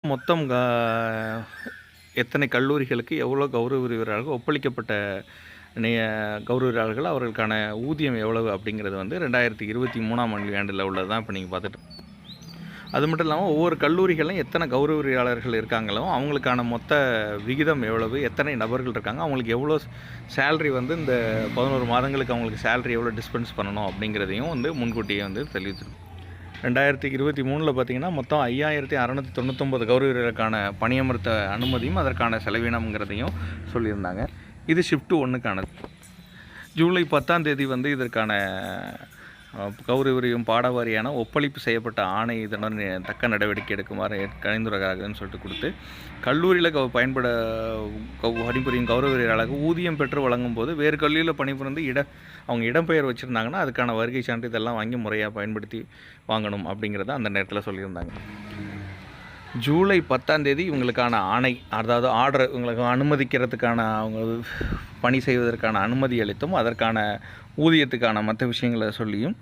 மொத்தம் எத்தனை கல்லூரிகளுக்கு எவ்வளோ கௌரவ விரிவுரையாளர்கள் ஒப்பளிக்கப்பட்ட நிய கௌரவ விரிவுரையாளர்கள் அவர்களுக்கான ஊதியம் எவ்வளவு அப்படிங்கிறது வந்து 2023ஆம் ஆண்டில் உள்ளது தான் இப்போ நீங்கள் பார்த்துட்டு. அது மட்டும் இல்லாமல் ஒவ்வொரு கல்லூரிகளும் எத்தனை கௌரவ விரிவுரையாளர்கள் இருக்காங்களோ அவங்களுக்கான மொத்த விகிதம் எவ்வளவு, எத்தனை நபர்கள் இருக்காங்க, அவங்களுக்கு எவ்வளோ சேலரி வந்து இந்த 11 மாதங்களுக்கு அவங்களுக்கு சேலரி எவ்வளோ டிஸ்பென்ஸ் பண்ணணும் அப்படிங்கிறதையும் வந்து முன்கூட்டியே வந்து தெரிவிச்சிருக்கும். 2023 பார்த்தீங்கன்னா மொத்தம் 5699 கௌரவர்களுக்கான பணியமர்த்த அனுமதியும் அதற்கான செலவினம்ங்கிறதையும் சொல்லியிருந்தாங்க. இது ஷிஃப்ட் 1க்கானது. ஜூலை 10ஆம் தேதி வந்து இதற்கான கௌரவரியும் பாடவாரியான ஒப்பளிப்பு செய்யப்பட்ட ஆணை இதனுடன் தக்க நடவடிக்கை எடுக்குமாறு கணிந்துரையாளர்கள்னு சொல்லிட்டு கொடுத்து கல்லூரியில் பணிபுரியும் கௌரவரியாளர்கள் ஊதியம் பெற்று வழங்கும் போது வேறு கல்லூரியில் பணிபுரிந்து அவங்க இடம்பெயர் வச்சுருந்தாங்கன்னா அதுக்கான வருகை சான்று இதெல்லாம் வாங்கி முறையாக பயன்படுத்தி வாங்கணும் அப்படிங்கிறத அந்த நேரத்தில் சொல்லியிருந்தாங்க. ஜூலை 10ஆம் தேதி இவங்களுக்கான ஆணை, அதாவது ஆர்டர், இவங்களுக்கு அனுமதிக்கிறதுக்கான அவங்க பணி செய்வதற்கான அனுமதி அளித்தும் அதற்கான ஊதியத்துக்கான மற்ற விஷயங்களை சொல்லியும்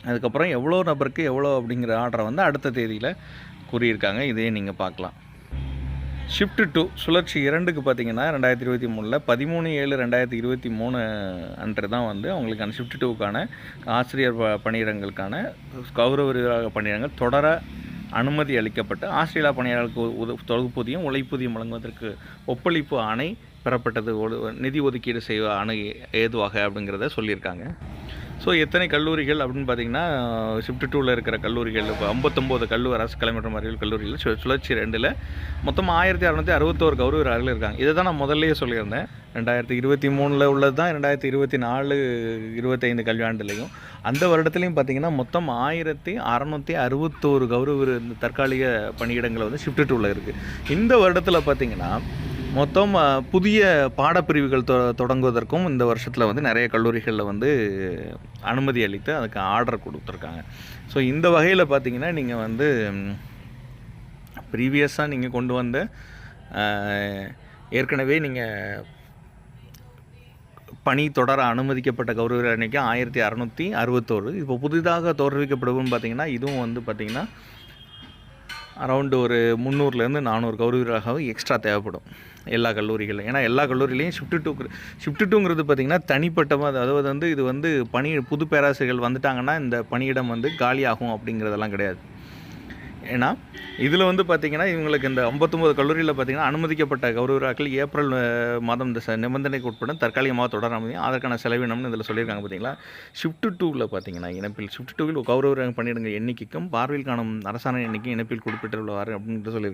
அதுக்கப்புறம் எவ்வளோ நபருக்கு எவ்வளோ அப்படிங்கிற ஆர்டரை வந்து அடுத்த தேதியில் கூறியிருக்காங்க. இதையே நீங்கள் பார்க்கலாம். ஷிஃப்ட் 2 சுழற்சி 2க்கு பார்த்தீங்கன்னா 2023 13/7/2023 அன்று தான் வந்து அவங்களுக்கான ஷிஃப்ட் 2க்கான ஆசிரியர் பணியிடங்களுக்கான கௌரவ பணியிடங்கள் தொடர அனுமதி அளிக்கப்பட்டு ஆஸ்திரேலியா பணியாளர்களுக்கு தொகுப்பூதியம் உழைப்பூதியம் வழங்குவதற்கு ஒப்பளிப்பு ஆணை பெறப்பட்டது, நிதி ஒதுக்கீடு செய்ய ஆணை ஏதுவாக அப்படிங்கிறத சொல்லியிருக்காங்க. ஸோ எத்தனை கல்லூரிகள் அப்படின்னு பார்த்தீங்கன்னா ஷிஃப்ட் 2ல் இருக்கிற கல்லூரிகள் இப்போ 59 அரசு கலை மற்றும் அறிவியல் கல்லூரிகள் சுழற்சி 2ல் மொத்தம் 1661 கௌரவர்கள் இருக்காங்க. இதை தான் நான் முதல்லையே சொல்லியிருந்தேன். 2023 உள்ளது தான் 2024-25 கல்வியாண்டுலையும் அந்த வருடத்துலையும் பார்த்தீங்கன்னா மொத்தம் 1661 கௌரவ தற்காலிக பணியிடங்கள் வந்து ஷிஃப்ட் 2ல் இருக்குது. இந்த வருடத்தில் பார்த்தீங்கன்னா மொத்தம் புதிய பாடப்பிரிவுகள் தொடங்குவதற்கும் இந்த வருஷத்தில் வந்து நிறைய கல்லூரிகளில் வந்து அனுமதி அளித்து அதுக்கு ஆர்டர் கொடுத்துருக்காங்க. ஸோ இந்த வகையில் பார்த்திங்கன்னா நீங்கள் வந்து ப்ரீவியஸாக நீங்கள் கொண்டு வந்த ஏற்கனவே நீங்கள் பணி தொடர அனுமதிக்கப்பட்ட கௌரவ எண்ணிக்கை 1661. இப்போ புதிதாக தோற்றுவிக்கப்படுவோம்னு பார்த்திங்கன்னா இதுவும் வந்து பார்த்திங்கன்னா அரௌண்டு ஒரு 300-400 கௌரவர்களாக எக்ஸ்ட்ரா தேவைப்படும் எல்லா கல்லூரிகளும். ஏன்னா எல்லா கல்லூரியிலையும் ஷிஃப்ட் 2ங்கிறது பார்த்திங்கன்னா தனிப்பட்டமாக, அதாவது வந்து இது வந்து புது பேராசிரியர்கள் வந்துட்டாங்கன்னா இந்த பணியிடம் வந்து காலியாகும் அப்படிங்கிறதெல்லாம் கிடையாது. ஏன்னா இதில் வந்து பார்த்திங்கன்னா இவங்களுக்கு இந்த 59 கல்லூரியில் பார்த்திங்கன்னா அனுமதிக்கப்பட்ட கௌரவர்கள் ஏப்ரல் மாதம் இந்த நிபந்தனைக்கு உட்பட தற்காலிகமாக தொடர முடியும். அதற்கான செலவினம்னு இதில் சொல்லியிருக்காங்க. பார்த்திங்களா, ஷிஃப்ட் 2வில் பார்த்திங்கன்னா இணைப்பில் ஷிஃப்ட் 2வில் கௌரவ பணியிடங்கள் எண்ணிக்கைக்கும் பார்வையில் காணும் அரசாணை எண்ணிக்கை இணைப்பில் குறிப்பிட்டுள்ளவாறு அப்படின்ட்டு சொல்லியிருக்காங்க.